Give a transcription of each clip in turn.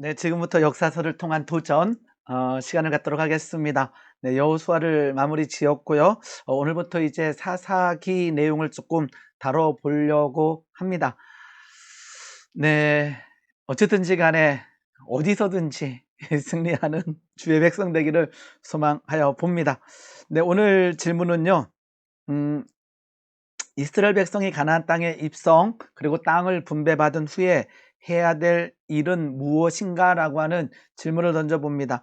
네, 지금부터 역사서를 통한 도전 시간을 갖도록 하겠습니다. 네, 여호수아를 마무리 지었고요. 오늘부터 이제 사사기 내용을 조금 다뤄보려고 합니다. 네, 어쨌든지 간에 어디서든지 승리하는 주의 백성 되기를 소망하여 봅니다. 네, 오늘 질문은요. 음, 이스라엘 백성이 가나안 땅에 입성 그리고 땅을 분배받은 후에 해야 될 일은 무엇인가라고 하는 질문을 던져봅니다.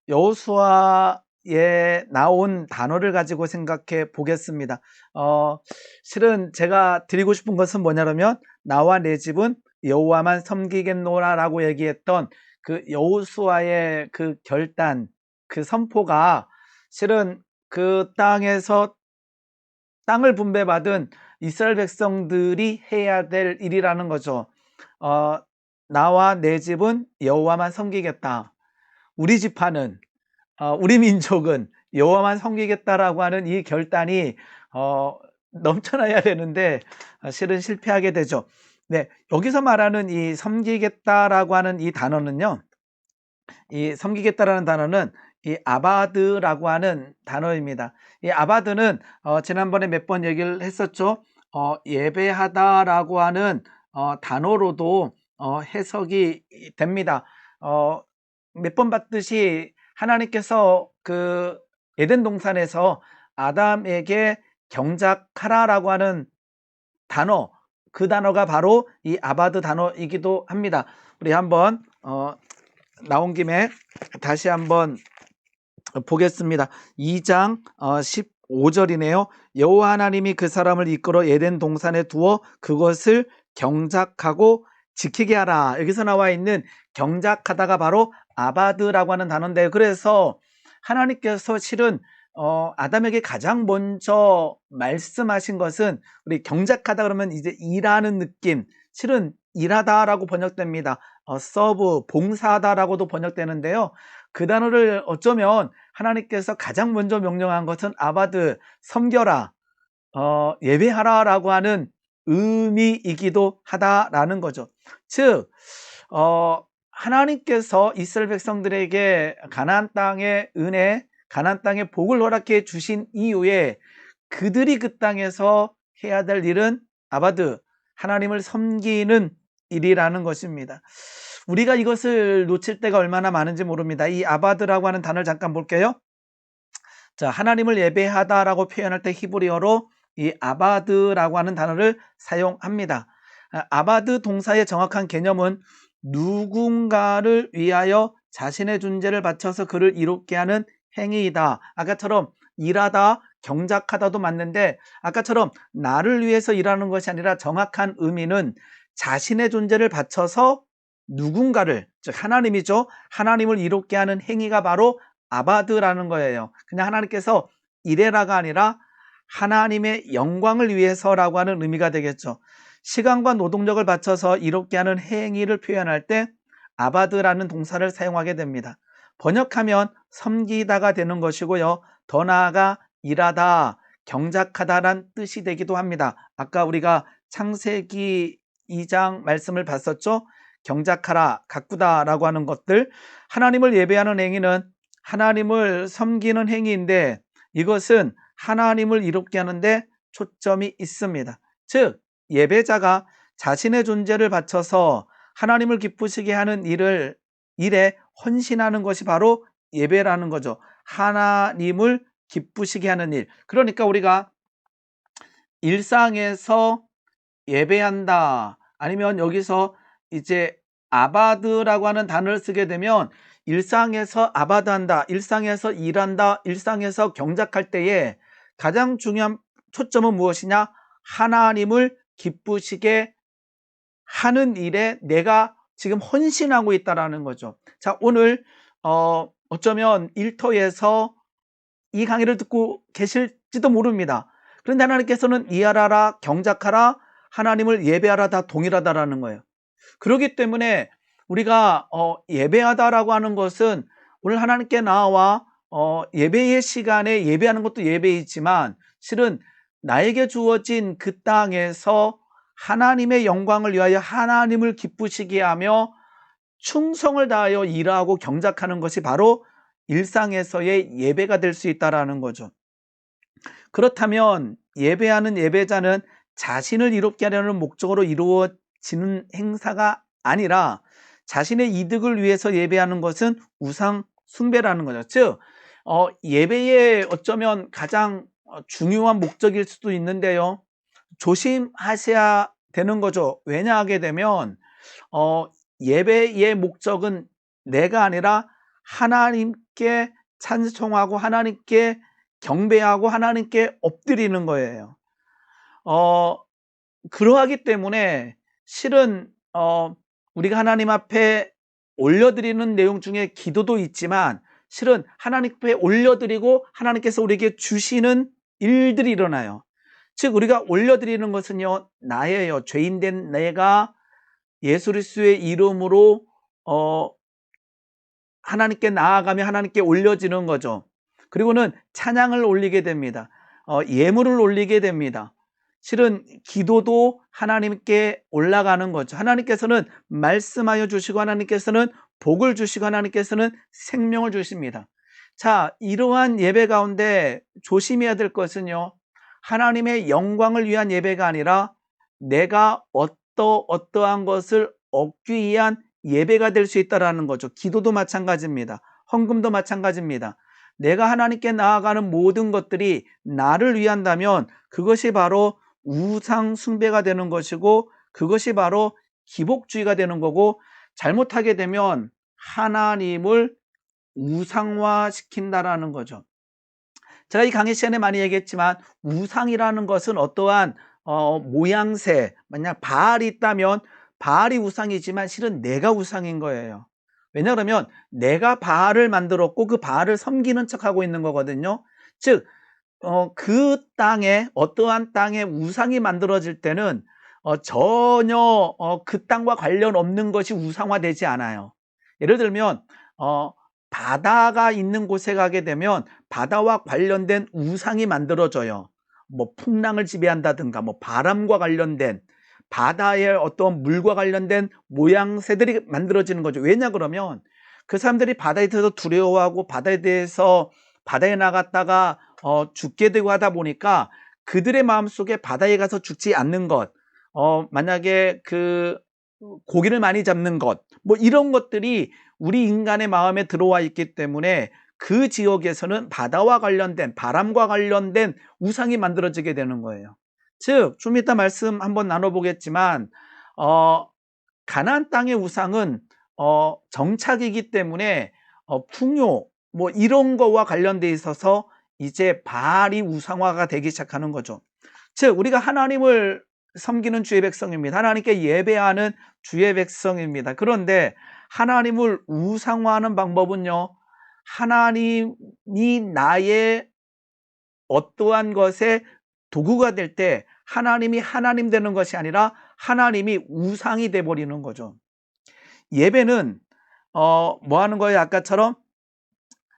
여호수아에 나온 단어를 가지고 생각해 보겠습니다. 실은 제가 드리고 싶은 것은 뭐냐면 나와 내 집은 여호와만 섬기겠노라라고 얘기했던 그 여호수아의 그 결단, 그 선포가 실은 그 땅을 분배받은 이스라엘 백성들이 해야 될 일이라는 거죠. 어, 나와 내 집은 여호와만 섬기겠다. 우리 지파는 우리 민족은 여호와만 섬기겠다라고 하는 이 결단이 넘쳐나야 되는데 실은 실패하게 되죠. 네, 여기서 말하는 이 섬기겠다라고 하는 이 단어는요. 이 섬기겠다라는 단어는 이 아바드라고 하는 단어입니다. 이 아바드는 지난번에 몇 번 얘기를 했었죠. 예배하다라고 하는 단어로도 해석이 됩니다. 몇 번 봤듯이 하나님께서 그 에덴 동산에서 아담에게 경작하라라고 하는 단어, 그 단어가 바로 이 아바드 단어이기도 합니다. 우리 한번 나온 김에 다시 한번 보겠습니다. 2장 15절이네요. 여호와 하나님이 그 사람을 이끌어 에덴 동산에 두어 그것을 경작하고 지키게 하라. 여기서 나와 있는 경작하다가 바로 아바드라고 하는 단어인데요. 그래서 하나님께서 실은 아담에게 가장 먼저 말씀하신 것은 우리 경작하다 그러면 이제 일하는 느낌, 실은 일하다라고 번역됩니다. 서브, 봉사하다라고도 번역되는데요. 그 단어를 어쩌면 하나님께서 가장 먼저 명령한 것은 아바드, 섬겨라, 예배하라라고 하는 의미이기도 하다라는 거죠. 즉, 하나님께서 이스라엘 백성들에게 가나안 땅의 은혜, 가나안 땅의 복을 허락해 주신 이후에 그들이 그 땅에서 해야 될 일은 아바드, 하나님을 섬기는 일이라는 것입니다. 우리가 이것을 놓칠 때가 얼마나 많은지 모릅니다. 이 아바드라고 하는 단어를 잠깐 볼게요. 자, 하나님을 예배하다라고 표현할 때 히브리어로 이 아바드라고 하는 단어를 사용합니다. 아바드 동사의 정확한 개념은 누군가를 위하여 자신의 존재를 바쳐서 그를 이롭게 하는 행위이다. 아까처럼 일하다, 경작하다도 맞는데 아까처럼 나를 위해서 일하는 것이 아니라 정확한 의미는 자신의 존재를 바쳐서 누군가를, 즉 하나님이죠. 하나님을 이롭게 하는 행위가 바로 아바드라는 거예요. 그냥 하나님께서 이래라가 아니라 하나님의 영광을 위해서라고 하는 의미가 되겠죠. 시간과 노동력을 바쳐서 이롭게 하는 행위를 표현할 때 아바드라는 동사를 사용하게 됩니다. 번역하면 섬기다가 되는 것이고요. 더 나아가 일하다, 경작하다란 뜻이 되기도 합니다. 아까 우리가 창세기 2장 말씀을 봤었죠. 경작하라, 가꾸다라고 하는 것들, 하나님을 예배하는 행위는 하나님을 섬기는 행위인데 이것은 하나님을 이롭게 하는데 초점이 있습니다. 즉 예배자가 자신의 존재를 바쳐서 하나님을 기쁘시게 하는 일에 헌신하는 것이 바로 예배라는 거죠. 하나님을 기쁘시게 하는 일. 그러니까 우리가 일상에서 예배한다, 아니면 여기서 이제 아바드라고 하는 단어를 쓰게 되면 일상에서 아바드한다, 일상에서 일한다, 일상에서 경작할 때에 가장 중요한 초점은 무엇이냐? 하나님을 기쁘시게 하는 일에 내가 지금 헌신하고 있다라는 거죠. 자, 오늘 어쩌면 일터에서 이 강의를 듣고 계실지도 모릅니다. 그런데 하나님께서는 이하라라, 경작하라, 하나님을 예배하라 다 동일하다라는 거예요. 그렇기 때문에 우리가 예배하다라고 하는 것은 오늘 하나님께 나와 예배의 시간에 예배하는 것도 예배이지만 실은 나에게 주어진 그 땅에서 하나님의 영광을 위하여 하나님을 기쁘시게 하며 충성을 다하여 일하고 경작하는 것이 바로 일상에서의 예배가 될 수 있다라는 거죠. 그렇다면 예배하는 예배자는 자신을 이롭게 하려는 목적으로 이루어지는 행사가 아니라 자신의 이득을 위해서 예배하는 것은 우상 숭배라는 거죠. 즉 예배의 어쩌면 가장 중요한 목적일 수도 있는데요. 조심하셔야 되는 거죠. 왜냐 하게 되면 예배의 목적은 내가 아니라 하나님께 찬송하고 하나님께 경배하고 하나님께 엎드리는 거예요. 그러하기 때문에 실은 우리가 하나님 앞에 올려드리는 내용 중에 기도도 있지만 실은 하나님 앞에 올려드리고 하나님께서 우리에게 주시는 일들이 일어나요. 즉 우리가 올려드리는 것은요, 나예요. 죄인된 내가 예수 그리스도의 이름으로 하나님께 나아가며 하나님께 올려지는 거죠. 그리고는 찬양을 올리게 됩니다. 예물을 올리게 됩니다. 실은 기도도 하나님께 올라가는 거죠. 하나님께서는 말씀하여 주시고 하나님께서는 복을 주시고 하나님께서는 생명을 주십니다. 자, 이러한 예배 가운데 조심해야 될 것은요, 하나님의 영광을 위한 예배가 아니라 내가 어떠한 것을 얻기 위한 예배가 될 수 있다는 거죠. 기도도 마찬가지입니다. 헌금도 마찬가지입니다. 내가 하나님께 나아가는 모든 것들이 나를 위한다면 그것이 바로 우상 숭배가 되는 것이고 그것이 바로 기복주의가 되는 거고, 잘못하게 되면 하나님을 우상화시킨다라는 거죠. 제가 이 강의 시간에 많이 얘기했지만 우상이라는 것은 어떠한 모양새, 만약 바알이 있다면 바알이 우상이지만 실은 내가 우상인 거예요. 왜냐 그러면 내가 바알을 만들었고 그 바알을 섬기는 척하고 있는 거거든요. 즉 그 땅에 어떠한 땅에 우상이 만들어질 때는 전혀 그 땅과 관련 없는 것이 우상화되지 않아요. 예를 들면 바다가 있는 곳에 가게 되면 바다와 관련된 우상이 만들어져요. 뭐 풍랑을 지배한다든가 뭐 바람과 관련된 바다의 어떤 물과 관련된 모양새들이 만들어지는 거죠. 왜냐 그러면 그 사람들이 바다에 대해서 두려워하고 바다에 대해서 바다에 나갔다가 죽게 되고 하다 보니까 그들의 마음속에 바다에 가서 죽지 않는 것, 만약에 그 고기를 많이 잡는 것, 뭐 이런 것들이 우리 인간의 마음에 들어와 있기 때문에 그 지역에서는 바다와 관련된 바람과 관련된 우상이 만들어지게 되는 거예요. 즉 좀 이따 말씀 한번 나눠보겠지만 가나안 땅의 우상은 정착이기 때문에 풍요 뭐 이런 거와 관련돼 있어서 이제 바알이 우상화가 되기 시작하는 거죠. 즉 우리가 하나님을 섬기는 주의 백성입니다. 하나님께 예배하는 주의 백성입니다. 그런데 하나님을 우상화하는 방법은요, 하나님이 나의 어떠한 것에 도구가 될 때 하나님이 하나님 되는 것이 아니라 하나님이 우상이 돼버리는 거죠. 예배는 뭐 하는 거예요? 아까처럼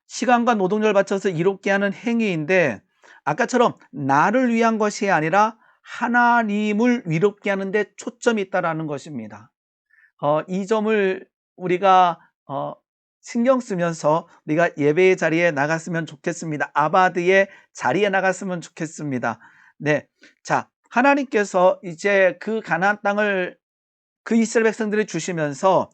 시간과 노동력을 바쳐서 이롭게 하는 행위인데, 아까처럼 나를 위한 것이 아니라 하나님을 위롭게 하는 데 초점이 있다라는 것입니다. 이 점을 우리가 신경 쓰면서 우리가 예배의 자리에 나갔으면 좋겠습니다. 아바드의 자리에 나갔으면 좋겠습니다. 네, 자, 하나님께서 이제 그 가나안 땅을 그 이스라엘 백성들이 주시면서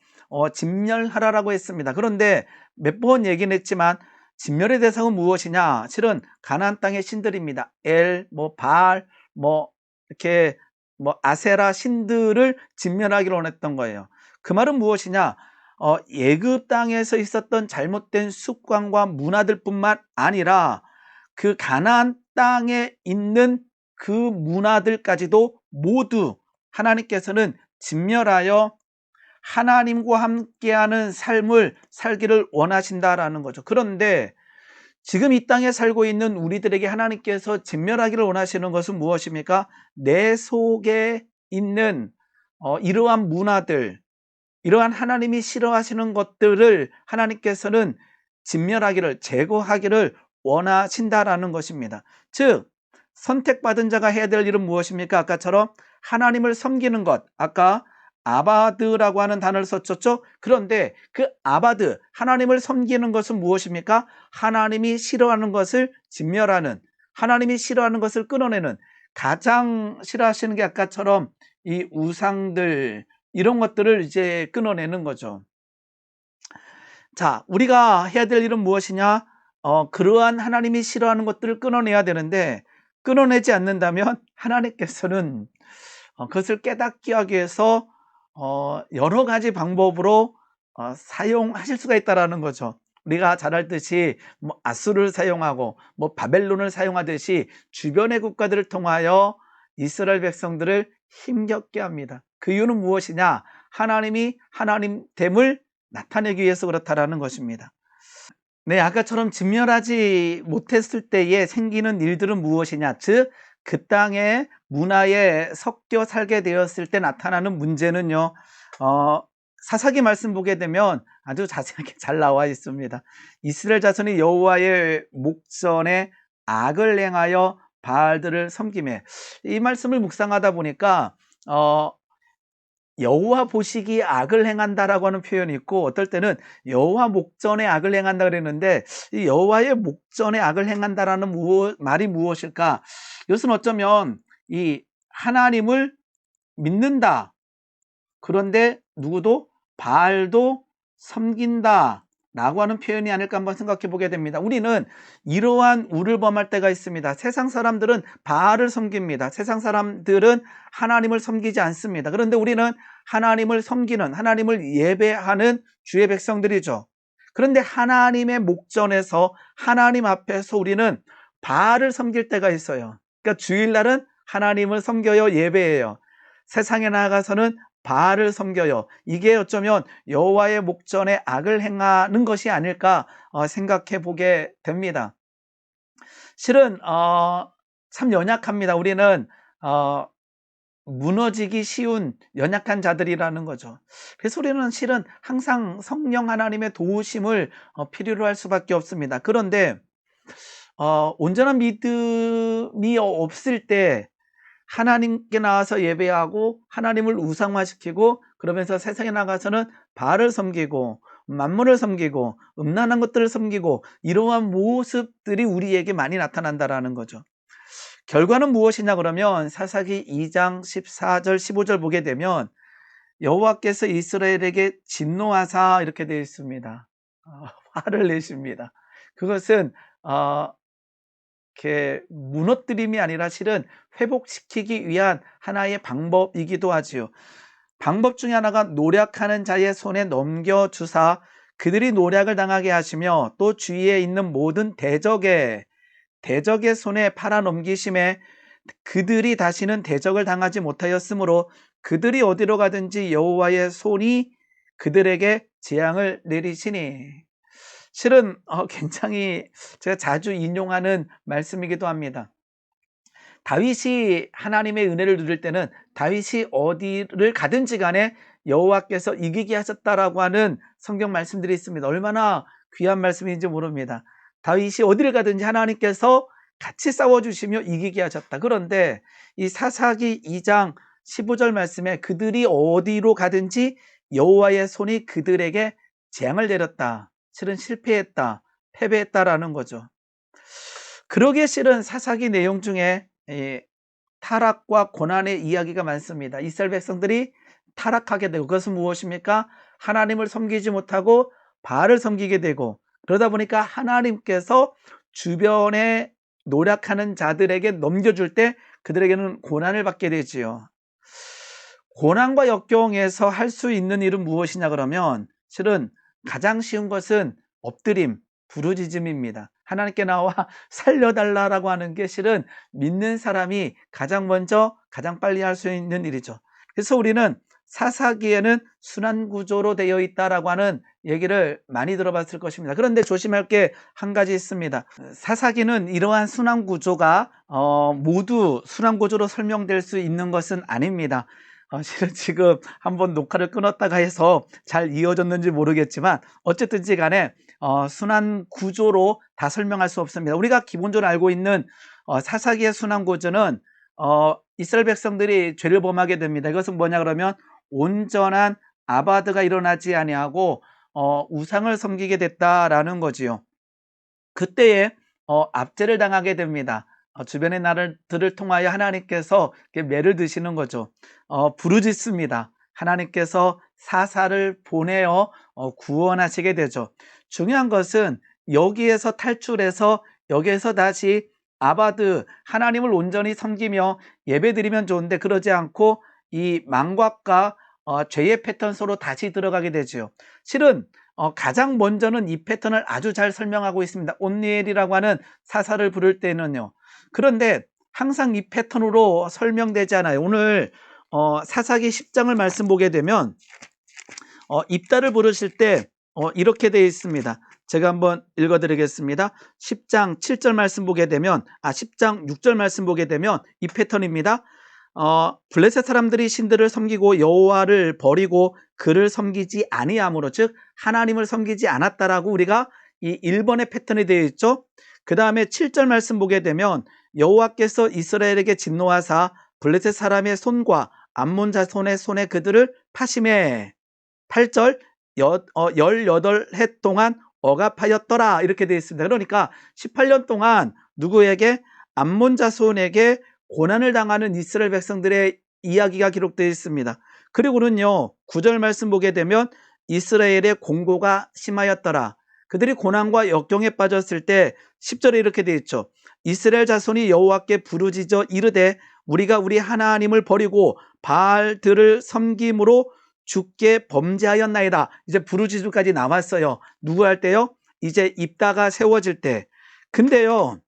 진멸하라라고 했습니다. 그런데 몇 번 얘기는 했지만 진멸의 대상은 무엇이냐? 실은 가나안 땅의 신들입니다. 엘, 뭐 바알, 뭐 이렇게 뭐 아세라 신들을 진멸하기로 원했던 거예요. 그 말은 무엇이냐? 애굽 땅에서 있었던 잘못된 습관과 문화들뿐만 아니라 그 가나안 땅에 있는 그 문화들까지도 모두 하나님께서는 진멸하여 하나님과 함께하는 삶을 살기를 원하신다라는 거죠. 그런데 지금 이 땅에 살고 있는 우리들에게 하나님께서 진멸하기를 원하시는 것은 무엇입니까? 내 속에 있는 이러한 문화들, 이러한 하나님이 싫어하시는 것들을 하나님께서는 진멸하기를, 제거하기를 원하신다라는 것입니다. 즉 선택받은 자가 해야 될 일은 무엇입니까? 아까처럼 하나님을 섬기는 것, 아까 아바드라고 하는 단어를 썼었죠. 그런데 그 아바드, 하나님을 섬기는 것은 무엇입니까? 하나님이 싫어하는 것을 진멸하는, 하나님이 싫어하는 것을 끊어내는, 가장 싫어하시는 게 아까처럼 이 우상들, 이런 것들을 이제 끊어내는 거죠. 자, 우리가 해야 될 일은 무엇이냐? 그러한 하나님이 싫어하는 것들을 끊어내야 되는데, 끊어내지 않는다면 하나님께서는 그것을 깨닫게 하기 위해서 여러 가지 방법으로 사용하실 수가 있다라는 거죠. 우리가 잘 알듯이 뭐 아수르를 사용하고 뭐 바벨론을 사용하듯이 주변의 국가들을 통하여 이스라엘 백성들을 힘겹게 합니다. 그 이유는 무엇이냐? 하나님이 하나님됨을 나타내기 위해서 그렇다라는 것입니다. 네, 아까처럼 진멸하지 못했을 때에 생기는 일들은 무엇이냐? 즉, 그 땅의 문화에 섞여 살게 되었을 때 나타나는 문제는요, 사사기 말씀 보게 되면 아주 자세하게 잘 나와 있습니다. 이스라엘 자손이 여호와의 목전에 악을 행하여 바알들을 섬기매. 이 말씀을 묵상하다 보니까 여호와 보시기에 악을 행한다라고 하는 표현이 있고, 어떨 때는 여호와 목전에 악을 행한다 그랬는데, 이 여호와의 목전에 악을 행한다라는 말이 무엇일까? 이것은 어쩌면 이 하나님을 믿는다, 그런데 누구도 바알도 섬긴다 라고 하는 표현이 아닐까 한번 생각해 보게 됩니다. 우리는 이러한 우를 범할 때가 있습니다. 세상 사람들은 바알을 섬깁니다. 세상 사람들은 하나님을 섬기지 않습니다. 그런데 우리는 하나님을 섬기는, 하나님을 예배하는 주의 백성들이죠. 그런데 하나님의 목전에서, 하나님 앞에서 우리는 바알을 섬길 때가 있어요. 그러니까 주일날은 하나님을 섬겨요, 예배해요. 세상에 나가서는 바알을 섬겨요. 이게 어쩌면 여호와의 목전에 악을 행하는 것이 아닐까 생각해 보게 됩니다. 실은 참 연약합니다. 우리는 무너지기 쉬운 연약한 자들이라는 거죠. 그래서 우리는 실은 항상 성령 하나님의 도우심을 필요로 할 수밖에 없습니다. 그런데 온전한 믿음이 없을 때 하나님께 나와서 예배하고 하나님을 우상화시키고, 그러면서 세상에 나가서는 바알을 섬기고 만물을 섬기고 음란한 것들을 섬기고, 이러한 모습들이 우리에게 많이 나타난다라는 거죠. 결과는 무엇이냐 그러면 사사기 2장 14절 15절 보게 되면 여호와께서 이스라엘에게 진노하사 이렇게 되어 있습니다. 화를 내십니다. 그것은 이렇게 무너뜨림이 아니라 실은 회복시키기 위한 하나의 방법이기도 하지요. 방법 중에 하나가 노략하는 자의 손에 넘겨주사 그들이 노략을 당하게 하시며, 또 주위에 있는 모든 대적의 손에 팔아 넘기심에 그들이 다시는 대적을 당하지 못하였으므로 그들이 어디로 가든지 여호와의 손이 그들에게 재앙을 내리시니. 실은 굉장히 제가 자주 인용하는 말씀이기도 합니다. 다윗이 하나님의 은혜를 누릴 때는 다윗이 어디를 가든지 간에 여호와께서 이기게 하셨다라고 하는 성경 말씀들이 있습니다. 얼마나 귀한 말씀인지 모릅니다. 다윗이 어디를 가든지 하나님께서 같이 싸워주시며 이기게 하셨다. 그런데 이 사사기 2장 15절 말씀에 그들이 어디로 가든지 여호와의 손이 그들에게 재앙을 내렸다. 실은 실패했다, 패배했다라는 거죠. 그러기에 실은 사사기 내용 중에 타락과 고난의 이야기가 많습니다. 이스라엘 백성들이 타락하게 되고, 그것은 무엇입니까? 하나님을 섬기지 못하고 바알을 섬기게 되고, 그러다 보니까 하나님께서 주변에 노력하는 자들에게 넘겨줄 때 그들에게는 고난을 받게 되지요. 고난과 역경에서 할 수 있는 일은 무엇이냐 그러면 실은 가장 쉬운 것은 엎드림, 부르짖음입니다. 하나님께 나와 살려달라고 하는 게 실은 믿는 사람이 가장 먼저 가장 빨리 할 수 있는 일이죠. 그래서 우리는 사사기에는 순환구조로 되어 있다라고 하는 얘기를 많이 들어봤을 것입니다. 그런데 조심할 게 한 가지 있습니다. 사사기는 이러한 순환구조가 모두 순환구조로 설명될 수 있는 것은 아닙니다. 실은 지금 한번 녹화를 끊었다가 해서 잘 이어졌는지 모르겠지만 어쨌든지 간에 순환구조로 다 설명할 수 없습니다. 우리가 기본적으로 알고 있는 사사기의 순환구조는 이스라엘 백성들이 죄를 범하게 됩니다. 이것은 뭐냐 그러면 온전한 아바드가 일어나지 아니하고 우상을 섬기게 됐다라는 거지요. 그때에 압제를 당하게 됩니다. 주변의 나라들을 통하여 하나님께서 매를 드시는 거죠. 부르짖습니다. 하나님께서 사사를 보내어 구원하시게 되죠. 중요한 것은 여기에서 탈출해서 여기에서 다시 아바드, 하나님을 온전히 섬기며 예배드리면 좋은데 그러지 않고 이 망각과 죄의 패턴 속으로 다시 들어가게 되죠. 실은 가장 먼저는 이 패턴을 아주 잘 설명하고 있습니다. 온니엘이라고 하는 사사를 부를 때는요. 그런데 항상 이 패턴으로 설명되지 않아요. 오늘 사사기 10장을 말씀 보게 되면 입다를 부르실 때 이렇게 되어 있습니다. 제가 한번 읽어드리겠습니다. 10장 7절 말씀 보게 되면 10장 6절 말씀 보게 되면 이 패턴입니다. 블레셋 사람들이 신들을 섬기고 여호와를 버리고 그를 섬기지 아니함으로, 즉 하나님을 섬기지 않았다라고 우리가 이 1번의 패턴이 되어 있죠. 그 다음에 7절 말씀 보게 되면 여호와께서 이스라엘에게 진노하사 블레셋 사람의 손과 암몬 자손의 손에 그들을 파심해. 8절 18해 동안 억압하였더라 이렇게 되어 있습니다. 그러니까 18년 동안 누구에게? 암몬 자손에게 고난을 당하는 이스라엘 백성들의 이야기가 기록되어 있습니다. 그리고는요 9절 말씀 보게 되면 이스라엘의 공고가 심하였더라. 그들이 고난과 역경에 빠졌을 때 10절에 이렇게 되어 있죠. 이스라엘 자손이 여호와께 부르짖어 이르되 우리가 우리 하나님을 버리고 바알들을 섬김으로 주께 범죄하였나이다. 이제 부르짖음까지 나왔어요. 누구 할 때요? 이제 입다가 세워질 때. 근데요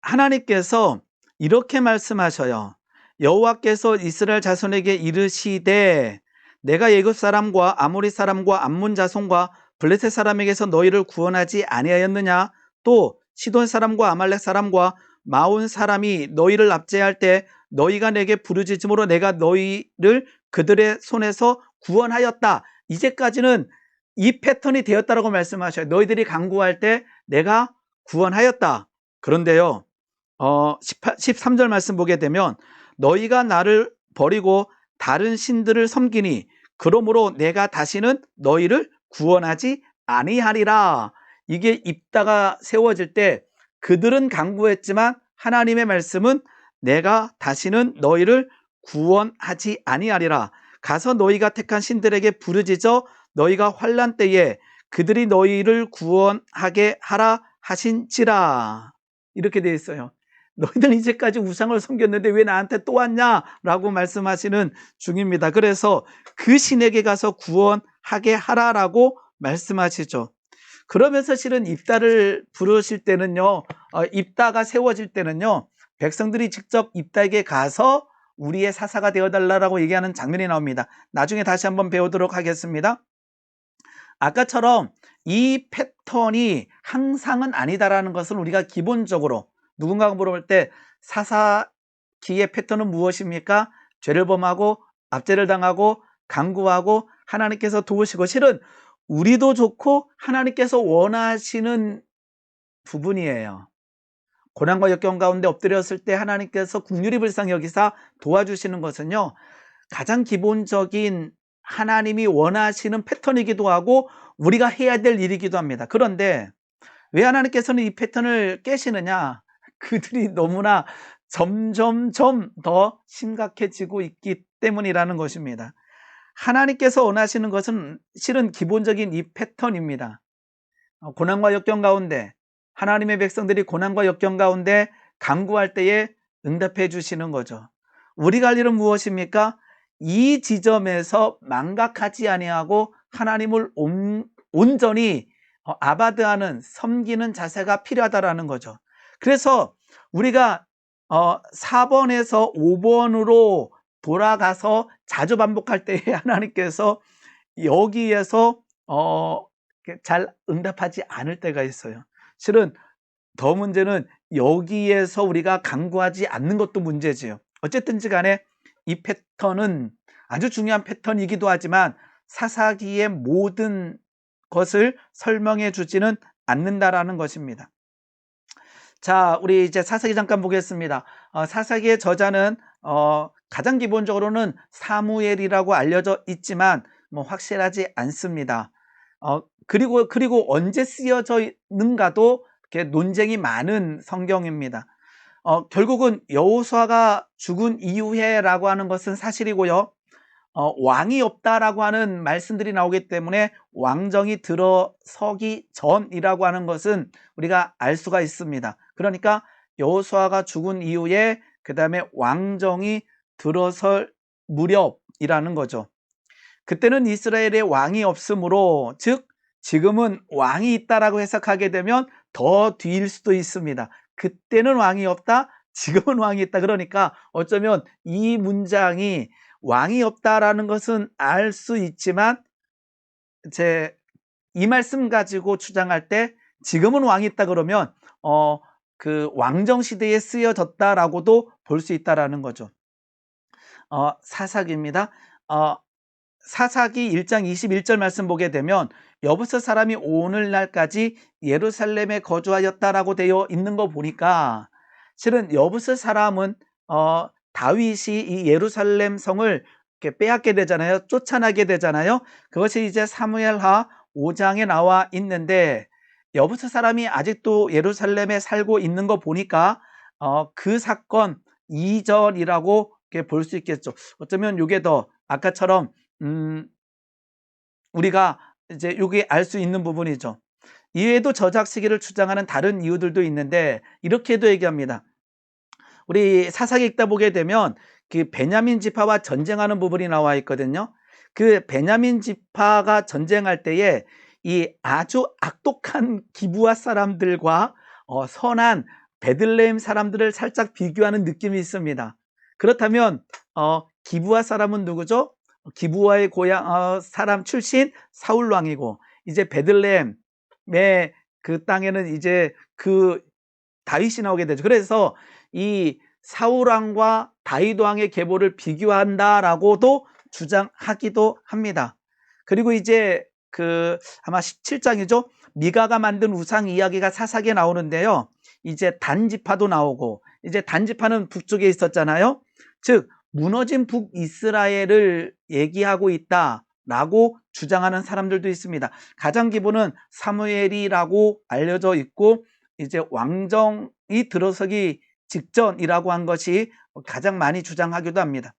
하나님께서 이렇게 말씀하셔요. 여호와께서 이스라엘 자손에게 이르시되 내가 애굽 사람과 아모리 사람과 암몬 자손과 블레셋 사람에게서 너희를 구원하지 아니하였느냐? 또 시돈 사람과 아말렉 사람과 마온 사람이 너희를 압제할 때 너희가 내게 부르짖음으로 내가 너희를 그들의 손에서 구원하였다. 이제까지는 이 패턴이 되었다라고 말씀하셔요. 너희들이 간구할 때 내가 구원하였다. 그런데요 13절 말씀 보게 되면 너희가 나를 버리고 다른 신들을 섬기니 그러므로 내가 다시는 너희를 구원하지 아니하리라. 이게 입다가 세워질 때 그들은 간구했지만 하나님의 말씀은 내가 다시는 너희를 구원하지 아니하리라. 가서 너희가 택한 신들에게 부르짖어 너희가 환난 때에 그들이 너희를 구원하게 하라 하신지라. 이렇게 되어 있어요. 너희들 이제까지 우상을 섬겼는데 왜 나한테 또 왔냐라고 말씀하시는 중입니다. 그래서 그 신에게 가서 구원하게 하라라고 말씀하시죠. 그러면서 실은 입다를 부르실 때는요, 입다가 세워질 때는요, 백성들이 직접 입다에게 가서 우리의 사사가 되어달라고 얘기하는 장면이 나옵니다. 나중에 다시 한번 배우도록 하겠습니다. 아까처럼 이 패턴이 항상은 아니다라는 것은 우리가 기본적으로 누군가가 물어볼 때 사사기의 패턴은 무엇입니까? 죄를 범하고 압제를 당하고 간구하고 하나님께서 도우시고, 실은 우리도 좋고 하나님께서 원하시는 부분이에요. 고난과 역경 가운데 엎드렸을 때 하나님께서 긍휼히 불쌍히 여기사 도와주시는 것은요 가장 기본적인 하나님이 원하시는 패턴이기도 하고 우리가 해야 될 일이기도 합니다. 그런데 왜 하나님께서는 이 패턴을 깨시느냐? 그들이 너무나 점점점 더 심각해지고 있기 때문이라는 것입니다. 하나님께서 원하시는 것은 실은 기본적인 이 패턴입니다. 고난과 역경 가운데 하나님의 백성들이 고난과 역경 가운데 간구할 때에 응답해 주시는 거죠. 우리가 할 일은 무엇입니까? 이 지점에서 망각하지 아니하고 하나님을 온전히 아바드하는 섬기는 자세가 필요하다라는 거죠. 그래서 우리가 4번에서 5번으로 돌아가서 자주 반복할 때에 하나님께서 여기에서 잘 응답하지 않을 때가 있어요. 실은 더 문제는 여기에서 우리가 간구하지 않는 것도 문제지요. 어쨌든지 간에 이 패턴은 아주 중요한 패턴이기도 하지만 사사기의 모든 것을 설명해 주지는 않는다라는 것입니다. 자, 우리 이제 사사기 잠깐 보겠습니다. 사사기의 저자는 가장 기본적으로는 사무엘이라고 알려져 있지만 뭐 확실하지 않습니다. 그리고 언제 쓰여져 있는가도 이렇게 논쟁이 많은 성경입니다. 결국은 여호수아가 죽은 이후에라고 하는 것은 사실이고요. 왕이 없다라고 하는 말씀들이 나오기 때문에 왕정이 들어서기 전이라고 하는 것은 우리가 알 수가 있습니다. 그러니까 여호수아가 죽은 이후에 그 다음에 왕정이 들어설 무렵이라는 거죠. 그때는 이스라엘에 왕이 없으므로, 즉 지금은 왕이 있다라고 해석하게 되면 더 뒤일 수도 있습니다. 그때는 왕이 없다, 지금은 왕이 있다. 그러니까 어쩌면 이 문장이 왕이 없다라는 것은 알 수 있지만 이 말씀 가지고 주장할 때 지금은 왕이 있다 그러면 그 왕정 시대에 쓰여졌다라고도 볼 수 있다라는 거죠. 사사기입니다. 사사기 1장 21절 말씀 보게 되면 여부스 사람이 오늘날까지 예루살렘에 거주하였다라고 되어 있는 거 보니까 실은 여부스 사람은 다윗이 이 예루살렘 성을 이렇게 빼앗게 되잖아요. 쫓아나게 되잖아요. 그것이 이제 사무엘하 5장에 나와 있는데 여부스 사람이 아직도 예루살렘에 살고 있는 거 보니까 그 사건 이전이라고 볼 수 있겠죠. 어쩌면 이게 더 아까처럼 우리가 이제 여기 알 수 있는 부분이죠. 이외에도 저작 시기를 주장하는 다른 이유들도 있는데 이렇게도 얘기합니다. 우리 사사기 읽다 보게 되면 그 베냐민 지파와 전쟁하는 부분이 나와 있거든요. 그 베냐민 지파가 전쟁할 때에 이 아주 악독한 기브아 사람들과 선한 베들레헴 사람들을 살짝 비교하는 느낌이 있습니다. 그렇다면 기브아 사람은 누구죠? 기브아의 고향 사람 출신 사울 왕이고, 이제 베들레헴의 그 땅에는 이제 그 다윗이 나오게 되죠. 그래서 이 사울 왕과 다윗 왕의 계보를 비교한다라고도 주장하기도 합니다. 그리고 이제 그 아마 17장이죠. 미가가 만든 우상 이야기가 사사기에 나오는데요. 이제 단 지파도 나오고, 이제 단 지파는 북쪽에 있었잖아요. 즉 무너진 북이스라엘을 얘기하고 있다라고 주장하는 사람들도 있습니다. 가장 기본은 사무엘이라고 알려져 있고, 이제 왕정이 들어서기 직전이라고 한 것이 가장 많이 주장하기도 합니다.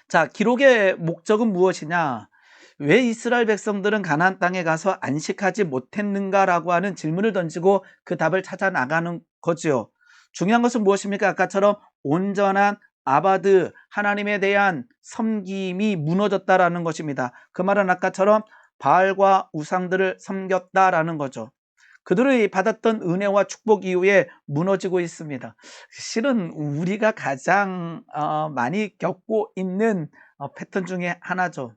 자, 기록의 목적은 무엇이냐? 왜 이스라엘 백성들은 가나안 땅에 가서 안식하지 못했는가라고 하는 질문을 던지고 그 답을 찾아 나가는 거죠. 중요한 것은 무엇입니까? 아까처럼 온전한 아바드, 하나님에 대한 섬김이 무너졌다라는 것입니다. 그 말은 아까처럼 바알과 우상들을 섬겼다라는 거죠. 그들이 받았던 은혜와 축복 이후에 무너지고 있습니다. 실은 우리가 가장 많이 겪고 있는 패턴 중에 하나죠.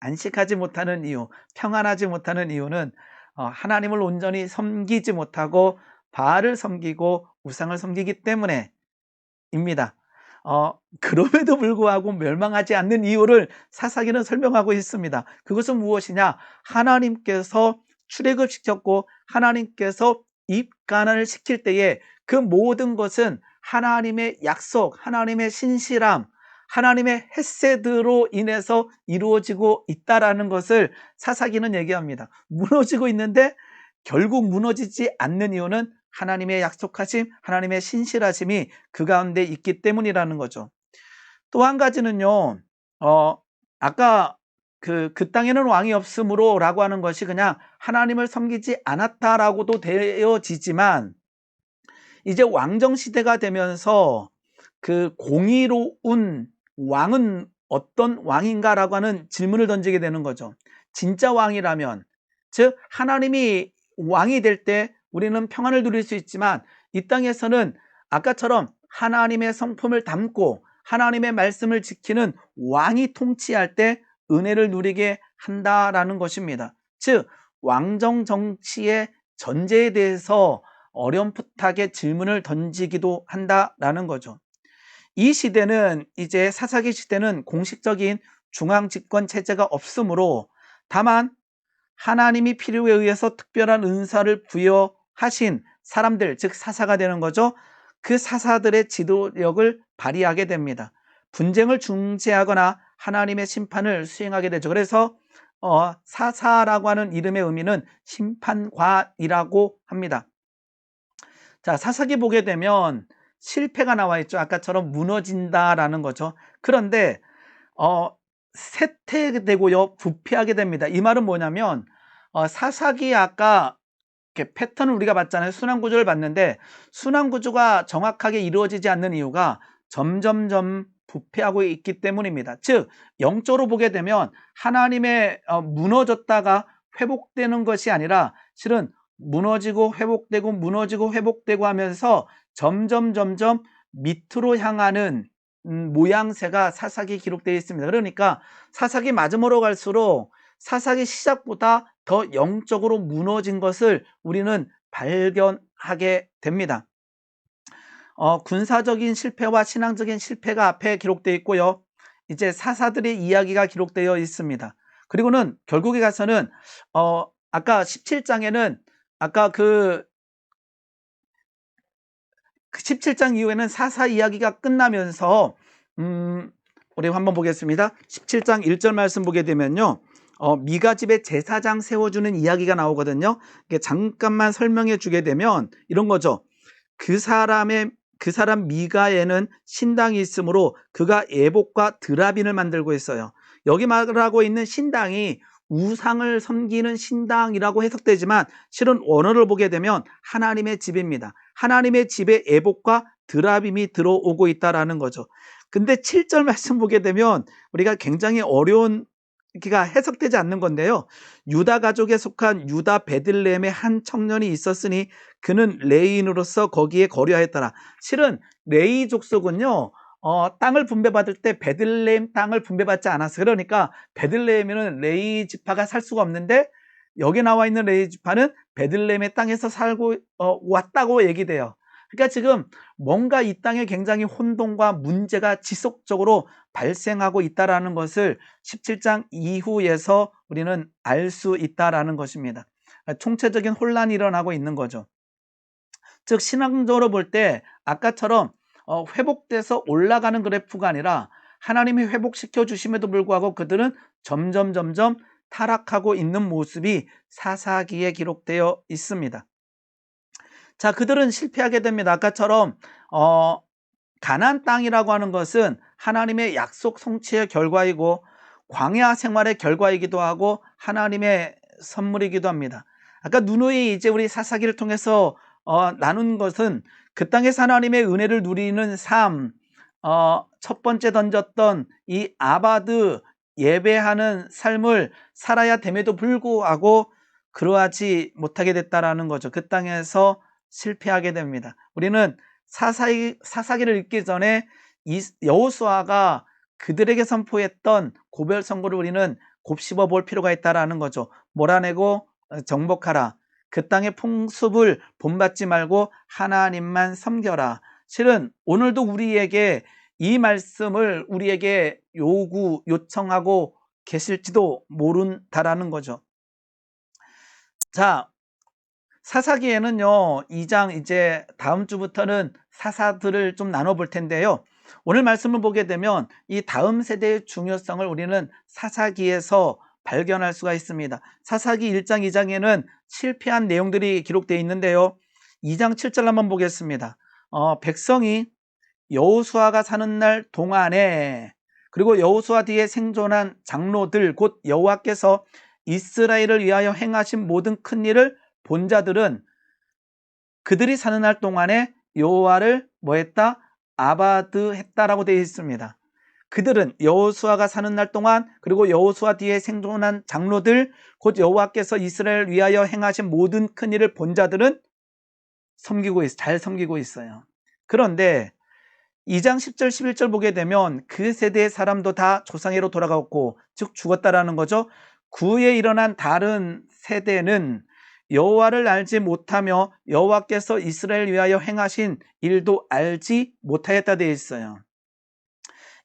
안식하지 못하는 이유, 평안하지 못하는 이유는 하나님을 온전히 섬기지 못하고 바알을 섬기고 우상을 섬기기 때문에입니다. 그럼에도 불구하고 멸망하지 않는 이유를 사사기는 설명하고 있습니다. 그것은 무엇이냐? 하나님께서 출애굽시켰고 하나님께서 입간을 시킬 때에 그 모든 것은 하나님의 약속, 하나님의 신실함, 하나님의 헤세드로 인해서 이루어지고 있다라는 것을 사사기는 얘기합니다. 무너지고 있는데 결국 무너지지 않는 이유는 하나님의 약속하심, 하나님의 신실하심이 그 가운데 있기 때문이라는 거죠. 또 한 가지는요, 아까 그 땅에는 왕이 없으므로 라고 하는 것이 그냥 하나님을 섬기지 않았다라고도 되어지지만, 이제 왕정 시대가 되면서 그 공의로운 왕은 어떤 왕인가라고 하는 질문을 던지게 되는 거죠. 진짜 왕이라면, 즉 하나님이 왕이 될 때 우리는 평안을 누릴 수 있지만 이 땅에서는 아까처럼 하나님의 성품을 담고 하나님의 말씀을 지키는 왕이 통치할 때 은혜를 누리게 한다라는 것입니다. 즉 왕정 정치의 전제에 대해서 어렴풋하게 질문을 던지기도 한다라는 거죠. 이 시대는, 이제 사사기 시대는 공식적인 중앙 집권 체제가 없으므로 다만 하나님이 필요에 의해서 특별한 은사를 부여하신 사람들, 즉 사사가 되는 거죠. 그 사사들의 지도력을 발휘하게 됩니다. 분쟁을 중재하거나 하나님의 심판을 수행하게 되죠. 그래서 사사라고 하는 이름의 의미는 심판관이라고 합니다. 자, 사사기 보게 되면 실패가 나와 있죠. 아까처럼 무너진다라는 거죠. 그런데 쇠퇴되고요, 부패하게 됩니다. 이 말은 뭐냐면 사사기 아까 이렇게 패턴을 우리가 봤잖아요. 순환구조를 봤는데 순환구조가 정확하게 이루어지지 않는 이유가 점점점 부패하고 있기 때문입니다. 즉 영적으로 보게 되면 하나님의 무너졌다가 회복되는 것이 아니라 실은 무너지고 회복되고 무너지고 회복되고 하면서 점점 밑으로 향하는 모양새가 사사기에 기록되어 있습니다. 그러니까 사사기 마지막으로 갈수록 사사기 시작보다 더 영적으로 무너진 것을 우리는 발견하게 됩니다. 군사적인 실패와 신앙적인 실패가 앞에 기록되어 있고요. 이제 사사들의 이야기가 기록되어 있습니다. 그리고는 결국에 가서는 아까 17장에는 아까 그 17장 이후에는 사사 이야기가 끝나면서 우리 한번 보겠습니다. 17장 1절 말씀 보게 되면요. 미가 집에 제사장 세워주는 이야기가 나오거든요. 잠깐만 설명해 주게 되면 이런 거죠. 그 사람 미가에는 신당이 있으므로 그가 예복과 드라빈을 만들고 있어요. 여기 말하고 있는 신당이 우상을 섬기는 신당이라고 해석되지만 실은 원어를 보게 되면 하나님의 집입니다. 하나님의 집에 예복과 드라빔이 들어오고 있다라는 거죠. 근데 7절 말씀 보게 되면 우리가 굉장히 어려운 가 해석되지 않는 건데요. 유다 가족에 속한 유다 베들레헴의 한 청년이 있었으니 그는 레이인으로서 거기에 거류하였더라. 실은 레이 족속은요. 땅을 분배받을 때 베들레헴 땅을 분배받지 않았어요. 그러니까 베들레헴에는 레이 지파가 살 수가 없는데 여기 나와 있는 레이 지파는 베들레헴의 땅에서 살고 왔다고 얘기돼요. 그러니까 지금 뭔가 이 땅에 굉장히 혼돈과 문제가 지속적으로 발생하고 있다는 것을 17장 이후에서 우리는 알 수 있다는 것입니다. 총체적인 혼란이 일어나고 있는 거죠. 즉 신앙적으로 볼 때 아까처럼 회복돼서 올라가는 그래프가 아니라 하나님이 회복시켜 주심에도 불구하고 그들은 점점 타락하고 있는 모습이 사사기에 기록되어 있습니다. 자, 그들은 실패하게 됩니다. 아까처럼 가나안 땅이라고 하는 것은 하나님의 약속 성취의 결과이고 광야 생활의 결과이기도 하고 하나님의 선물이기도 합니다. 아까 누누이 이제 우리 사사기를 통해서 나눈 것은 그 땅에서 하나님의 은혜를 누리는 삶, 첫 번째 던졌던 이 아바드 예배하는 삶을 살아야 됨에도 불구하고 그러하지 못하게 됐다라는 거죠. 그 땅에서 실패하게 됩니다. 우리는 사사기를 읽기 전에 여호수아가 그들에게 선포했던 고별 선고를 우리는 곱씹어 볼 필요가 있다라는 거죠. 몰아내고 정복하라. 그 땅의 풍습을 본받지 말고 하나님만 섬겨라. 실은 오늘도 우리에게 이 말씀을 우리에게 요청하고 계실지도 모른다라는 거죠. 자, 사사기에는요, 2장 이제 다음 주부터는 사사들을 좀 나눠볼 텐데요. 오늘 말씀을 보게 되면 이 다음 세대의 중요성을 우리는 사사기에서 발견할 수가 있습니다. 사사기 1장, 2장에는 실패한 내용들이 기록되어 있는데요. 2장 7절 한번 보겠습니다. 백성이 여호수아가 사는 날 동안에 그리고 여호수아 뒤에 생존한 장로들 곧 여호와께서 이스라엘을 위하여 행하신 모든 큰 일을 본 자들은 그들이 사는 날 동안에 여호와를 뭐했다? 아바드 했다라고 되어 있습니다. 그들은 여호수아가 사는 날 동안 그리고 여호수아 뒤에 생존한 장로들 곧 여호와께서 이스라엘을 위하여 행하신 모든 큰 일을 본 자들은 잘 섬기고 있어요. 그런데 2장 10절 11절 보게 되면 그 세대의 사람도 다 조상애로 돌아갔고 즉 죽었다라는 거죠. 그 후에 일어난 다른 세대는 여호와를 알지 못하며 여호와께서 이스라엘 위하여 행하신 일도 알지 못하였다 되어 있어요.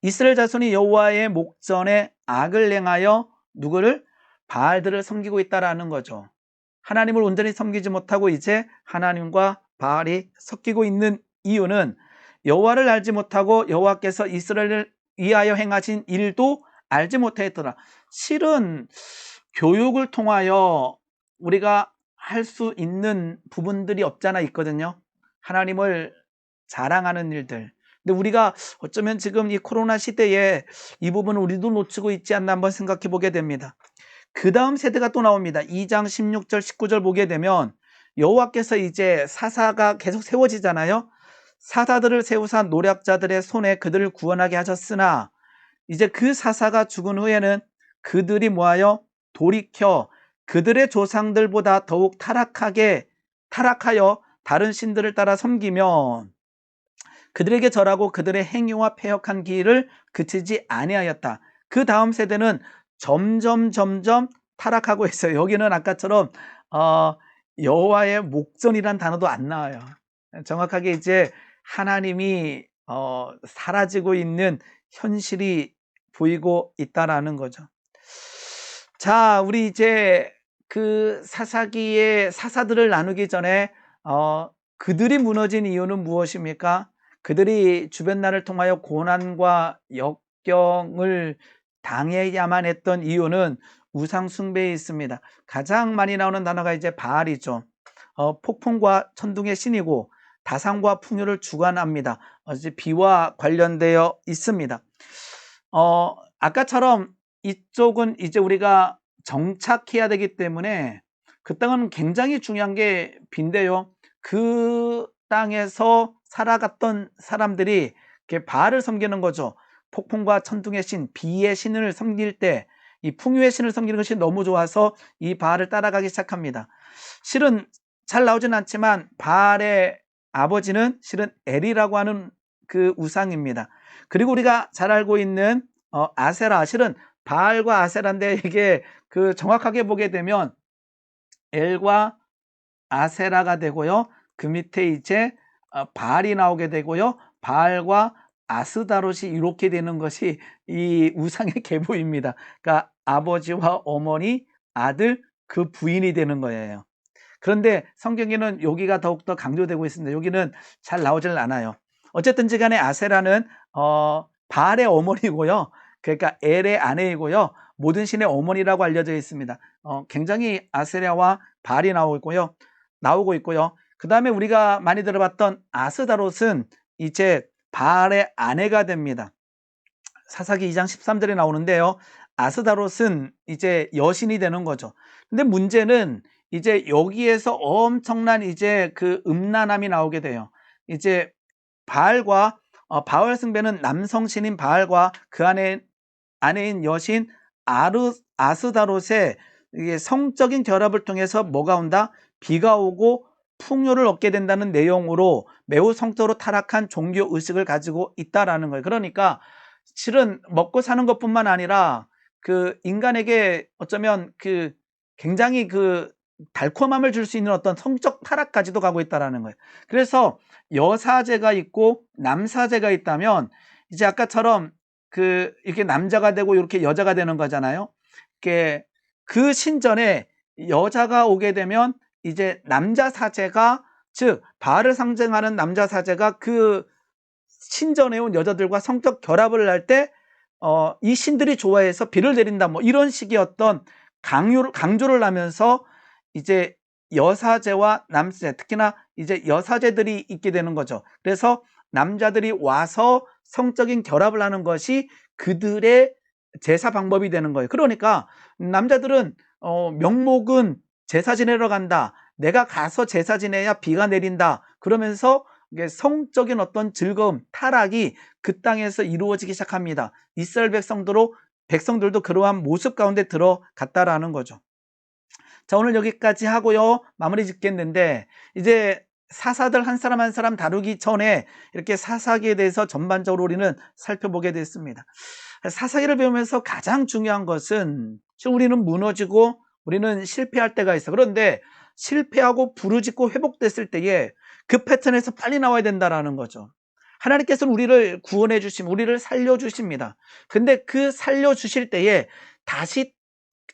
이스라엘 자손이 여호와의 목전에 악을 행하여 누구를? 바알들을 섬기고 있다라는 거죠. 하나님을 온전히 섬기지 못하고 이제 하나님과 바알이 섞이고 있는 이유는 여호와를 알지 못하고 여호와께서 이스라엘을 위하여 행하신 일도 알지 못하였더라. 실은 교육을 통하여 우리가 할 수 있는 부분들이 없잖아 있거든요. 하나님을 자랑하는 일들. 근데 우리가 어쩌면 지금 이 코로나 시대에 이 부분을 우리도 놓치고 있지 않나 한번 생각해 보게 됩니다. 그 다음 세대가 또 나옵니다. 2장 16절 19절 보게 되면 여호와께서 이제 사사가 계속 세워지잖아요. 사사들을 세우사 노략자들의 손에 그들을 구원하게 하셨으나 이제 그 사사가 죽은 후에는 그들이 뭐하여 돌이켜 그들의 조상들보다 더욱 타락하여 다른 신들을 따라 섬기며 그들에게 절하고 그들의 행위와 패역한 길을 그치지 아니하였다. 그 다음 세대는 점점 타락하고 있어요. 여기는 아까처럼 여호와의 목전이란 단어도 안 나와요. 정확하게 이제 하나님이 사라지고 있는 현실이 보이고 있다라는 거죠. 자, 우리 이제 그 사사기의 사사들을 나누기 전에 그들이 무너진 이유는 무엇입니까? 그들이 주변 나라를 통하여 고난과 역경을 당해야만 했던 이유는 우상 숭배에 있습니다. 가장 많이 나오는 단어가 이제 바알이죠. 폭풍과 천둥의 신이고 다산과 풍요를 주관합니다. 이제 비와 관련되어 있습니다. 아까처럼 이쪽은 이제 우리가 정착해야 되기 때문에 그 땅은 굉장히 중요한 게 빈데요. 그 땅에서 살아갔던 사람들이 이렇게 바알을 섬기는 거죠. 폭풍과 천둥의 신, 비의 신을 섬길 때 이 풍요의 신을 섬기는 것이 너무 좋아서 이 바알을 따라가기 시작합니다. 실은 잘 나오진 않지만 바알의 아버지는 실은 엘이라고 하는 그 우상입니다. 그리고 우리가 잘 알고 있는 아세라, 실은 바알과 아세라인데 이게 그 정확하게 보게 되면 엘과 아세라가 되고요. 그 밑에 이제 바알이 나오게 되고요. 바알과 아스다롯이 이렇게 되는 것이 이 우상의 계보입니다. 그러니까 아버지와 어머니, 아들, 그 부인이 되는 거예요. 그런데 성경에는 여기가 더욱더 강조되고 있습니다. 여기는 잘 나오질 않아요. 어쨌든지 간에 아세라는 바알의 어머니고요. 그러니까 엘의 아내이고요. 모든 신의 어머니라고 알려져 있습니다. 굉장히 아세라와 바알이 나오고 있고요. 그 다음에 우리가 많이 들어봤던 아스다롯은 이제 바알의 아내가 됩니다. 사사기 2장 13절에 나오는데요. 아스다롯은 이제 여신이 되는 거죠. 근데 문제는 이제 여기에서 엄청난 이제 그 음란함이 나오게 돼요. 이제 바알과 바알 숭배는 남성 신인 바알과 그 아내인 여신 아스다롯의 성적인 결합을 통해서 뭐가 온다? 비가 오고 풍요를 얻게 된다는 내용으로 매우 성적으로 타락한 종교 의식을 가지고 있다라는 거예요. 그러니까 실은 먹고 사는 것뿐만 아니라 그 인간에게 어쩌면 그 굉장히 그 달콤함을 줄 수 있는 어떤 성적 타락까지도 가고 있다라는 거예요. 그래서 여사제가 있고 남사제가 있다면 이제 아까처럼 그 이렇게 남자가 되고 이렇게 여자가 되는 거잖아요. 이렇게 그 신전에 여자가 오게 되면 이제 남자 사제가, 즉 바알을 상징하는 남자 사제가 그 신전에 온 여자들과 성적 결합을 할 때 이 신들이 좋아해서 비를 내린다, 뭐 이런 식의 어떤 강조를 하면서 이제 여사제와 남사제, 특히나 이제 여사제들이 있게 되는 거죠. 그래서 남자들이 와서 성적인 결합을 하는 것이 그들의 제사 방법이 되는 거예요. 그러니까 남자들은 명목은 제사 지내러 간다, 내가 가서 제사 지내야 비가 내린다, 그러면서 성적인 어떤 즐거움, 타락이 그 땅에서 이루어지기 시작합니다. 이스라엘 백성들도 그러한 모습 가운데 들어갔다라는 거죠. 자, 오늘 여기까지 하고요. 마무리 짓겠는데, 이제 사사들 한 사람 한 사람 다루기 전에 이렇게 사사기에 대해서 전반적으로 우리는 살펴보게 됐습니다. 사사기를 배우면서 가장 중요한 것은 지금 우리는 무너지고 우리는 실패할 때가 있어. 그런데 실패하고 부르짖고 회복됐을 때에 그 패턴에서 빨리 나와야 된다라는 거죠. 하나님께서는 우리를 구원해 주시면 우리를 살려주십니다. 근데 그 살려주실 때에 다시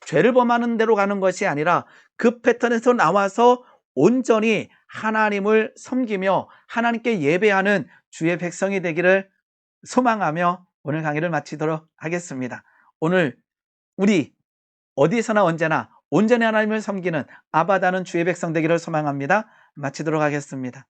죄를 범하는 대로 가는 것이 아니라 그 패턴에서 나와서 온전히 하나님을 섬기며 하나님께 예배하는 주의 백성이 되기를 소망하며 오늘 강의를 마치도록 하겠습니다. 오늘 우리 어디서나 언제나 온전히 하나님을 섬기는 아바다는 주의 백성 되기를 소망합니다. 마치도록 하겠습니다.